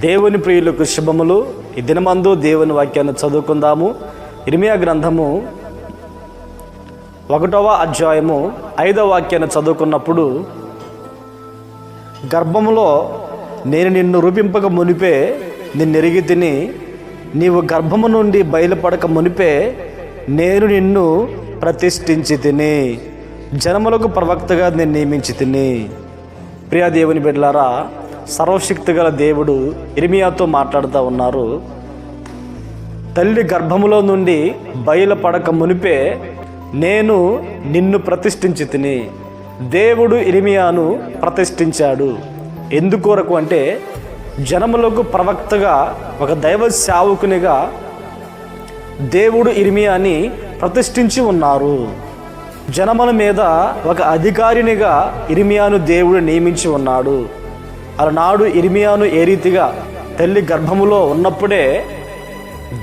దేవుని ప్రియులకు శుభములు. ఈ దినమందు దేవుని వాక్యాన్ని చదువుకుందాము. ఇర్మియా గ్రంథము 1వ అధ్యాయము 5వ వాక్యాన్ని చదువుకున్నప్పుడు, గర్భములో నేను నిన్ను రూపింపక మునిపే నిన్నెరిగి తిని, నీవు గర్భము నుండి బయలుపడక మునిపే నేను నిన్ను ప్రతిష్ఠించి తిని, జనములకు ప్రవక్తగా నేను నియమించి తిని. ప్రియా దేవుని బిడ్డలారా, సర్వశక్తి గల దేవుడు ఇర్మియాతో మాట్లాడుతూ ఉన్నారు. తల్లి గర్భములో నుండి బయలుపడక మునిపే నేను నిన్ను ప్రతిష్ఠించి తిని. దేవుడు ఇర్మియాను ప్రతిష్ఠించాడు. ఎందుకొరకు అంటే, జనములకు ప్రవక్తగా, ఒక దైవ సేవకునిగా దేవుడు ఇర్మియాని ప్రతిష్ఠించి ఉన్నారు. జనముల మీద ఒక అధికారినిగా ఇర్మియాను దేవుడు నియమించి ఉన్నాడు. అలనాడు ఇర్మియాను ఏ రీతిగా తల్లి గర్భములో ఉన్నప్పుడే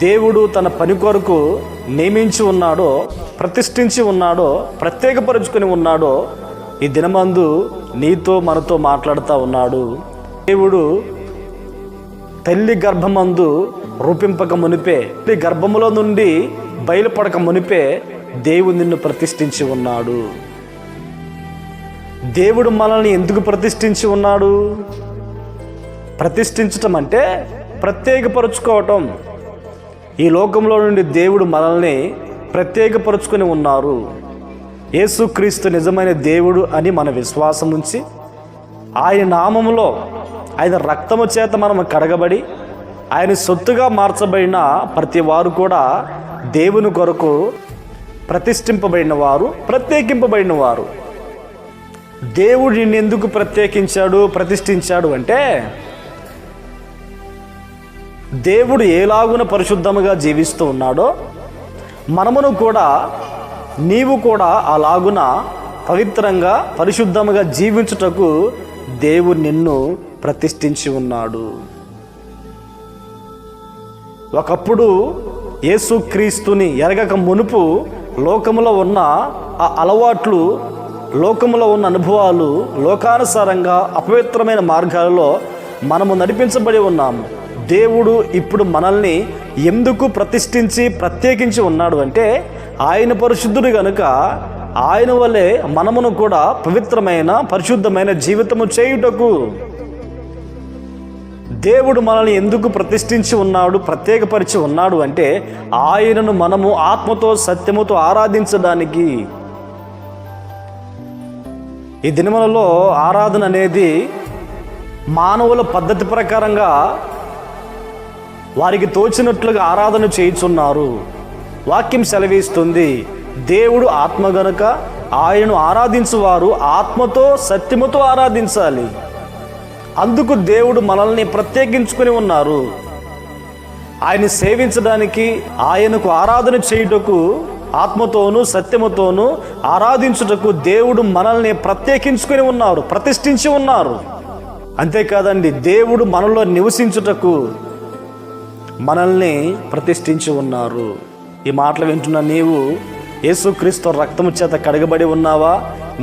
దేవుడు తన పని కొరకు నియమించి ఉన్నాడో, ప్రతిష్ఠించి ఉన్నాడో, ప్రత్యేకపరుచుకొని ఉన్నాడో, ఈ దినమందు నీతో మనతో మాట్లాడుతూ ఉన్నాడు. దేవుడు తల్లి గర్భమందు రూపింపక మునిపే, తల్లి గర్భములో నుండి బయలుపడక మునిపే దేవుడు నిన్ను ప్రతిష్ఠించి ఉన్నాడు. దేవుడు మనల్ని ఎందుకు ప్రతిష్ఠించి ఉన్నాడు? ప్రతిష్ఠించటం అంటే ప్రత్యేకపరుచుకోవటం. ఈ లోకంలో నుండి దేవుడు మనల్ని ప్రత్యేకపరుచుకొని ఉన్నారు. యేసుక్రీస్తు నిజమైన దేవుడు అని మన విశ్వాసం ఉంచి, ఆయన నామములో, ఆయన రక్తము చేత మనం కడగబడి, ఆయన సొత్తుగా మార్చబడిన ప్రతి వారు కూడా దేవుని కొరకు ప్రతిష్ఠింపబడిన వారు, ప్రత్యేకింపబడిన వారు. దేవుడు నిన్ను ఎందుకు ప్రతిష్ఠించాడు అంటే, దేవుడు ఏలాగున పరిశుద్ధముగా జీవిస్తూ ఉన్నాడో మనమును కూడా, నీవు కూడా అలాగున పవిత్రంగా, పరిశుద్ధముగా జీవించుటకు దేవుడు నిన్ను ప్రతిష్ఠించి ఉన్నాడు. ఒకప్పుడు యేసుక్రీస్తుని ఎరగక మునుపు లోకములో ఉన్న ఆ అలవాట్లు, లోకములో ఉన్న అనుభవాలు, లోకానుసారంగా అపవిత్రమైన మార్గాలలో మనము నడిపించబడి ఉన్నాము. దేవుడు ఇప్పుడు మనల్ని ఎందుకు ప్రతిష్ఠించి ప్రత్యేకించి ఉన్నాడు అంటే, ఆయన పరిశుద్ధుడు గనుక ఆయన వలె మనమును కూడా పవిత్రమైన, పరిశుద్ధమైన జీవితము చేయుటకు. దేవుడు మనల్ని ఎందుకు ప్రతిష్ఠించి ఉన్నాడు, ప్రత్యేకపరిచి ఉన్నాడు అంటే, ఆయనను మనము ఆత్మతో సత్యముతో ఆరాధించడానికి. ఈ దినములలో ఆరాధన అనేది మానవుల పద్ధతి ప్రకారంగా వారికి తోచినట్లుగా ఆరాధన చేయుచున్నారు. వాక్యం సెలవిస్తుంది, దేవుడు ఆత్మ గనుక ఆయనను ఆరాధించువారు ఆత్మతో సత్యముతో ఆరాధించాలి. అందుకు దేవుడు మనల్ని ప్రత్యేకించుకొని ఉన్నారు. ఆయన సేవించడానికి, ఆయనకు ఆరాధన చేయుటకు, ఆత్మతోనూ సత్యముతోనూ ఆరాధించుటకు దేవుడు మనల్ని ప్రత్యేకించుకొని ఉన్నారు, ప్రతిష్ఠించి ఉన్నారు. అంతేకాదండి, దేవుడు మనలో నివసించుటకు మనల్ని ప్రతిష్ఠించి ఉన్నారు. ఈ మాటలు వింటున్న నీవు యేసుక్రీస్తు రక్తము చేత కడగబడి ఉన్నావా?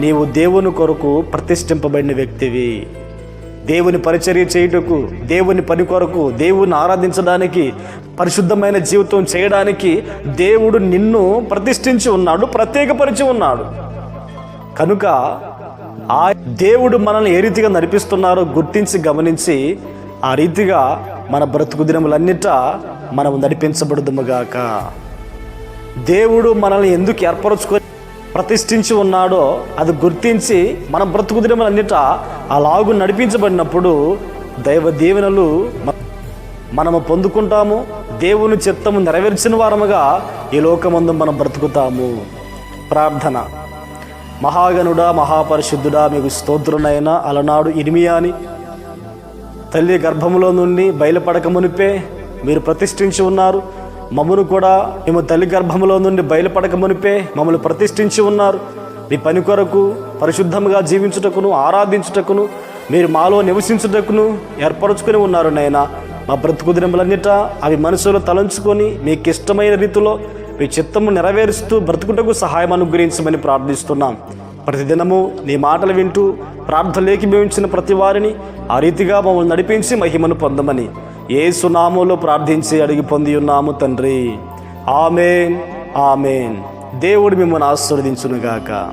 నీవు దేవుని కొరకు ప్రతిష్ఠింపబడిన వ్యక్తివి. దేవుని పరిచర్య చేయుటకు, దేవుని పని కొరకు, దేవుని ఆరాధించడానికి, పరిశుద్ధమైన జీవితం చేయడానికి దేవుడు నిన్ను ప్రతిష్ఠించి ఉన్నాడు, ప్రత్యేకపరిచి ఉన్నాడు. కనుక ఆ దేవుడు మనల్ని ఏ రీతిగా నడిపిస్తున్నారో గుర్తించి, గమనించి, ఆ రీతిగా మన బ్రతుకు దినములన్నిటా మనం నడిపించబడుదుముగాక. దేవుడు మనల్ని ఎందుకు ఏర్పరచుకొని ప్రతిష్ఠించి ఉన్నాడో అది గుర్తించి మన బ్రతుకు దినములన్నిటా అలాగు నడిపించబడినప్పుడు దైవ దీవెనలు మనము పొందుకుంటాము. దేవుని చిత్తము నెరవేర్చిన వారముగా ఈ లోకమందు మనం బ్రతుకుతాము. ప్రార్థన. మహాగణుడా, మహాపరిశుద్ధుడా, మీకు స్తోత్రునైనా అలనాడు ఇర్మియాని తల్లి గర్భములో నుండి బయలుపడక మునిపే మీరు ప్రతిష్ఠించి ఉన్నారు. మమ్మను కూడా మేము తల్లి గర్భములో నుండి బయలుపడక మునిపే మమ్మల్ని ప్రతిష్ఠించి ఉన్నారు. మీ పని కొరకు పరిశుద్ధముగా జీవించుటకును, ఆరాధించుటకును, మీరు మాలో నివసించుటకును ఏర్పరచుకొని ఉన్నారు నాయనా. మా బ్రతుకు దినములన్నిటా అవి మనసులో తలంచుకొని మీకు ఇష్టమైన రీతిలో మీ చిత్తము నెరవేరుస్తూ బ్రతుకుటకు సహాయం అనుగ్రహించమని ప్రార్థిస్తున్నాం. ప్రతిదినము నీ మాటలు వింటూ ప్రార్థనలోకి ఏకీభవించిన ప్రతి వారిని ఆ రీతిగా మమ్మల్ని నడిపించి మహిమను పొందమని యేసు నామములో ప్రార్థించి అడిగి పొంది ఉన్నాము తండ్రి. ఆమేన్, ఆమేన్. దేవుడు మిమ్మల్ని ఆశీర్వదించునుగాక.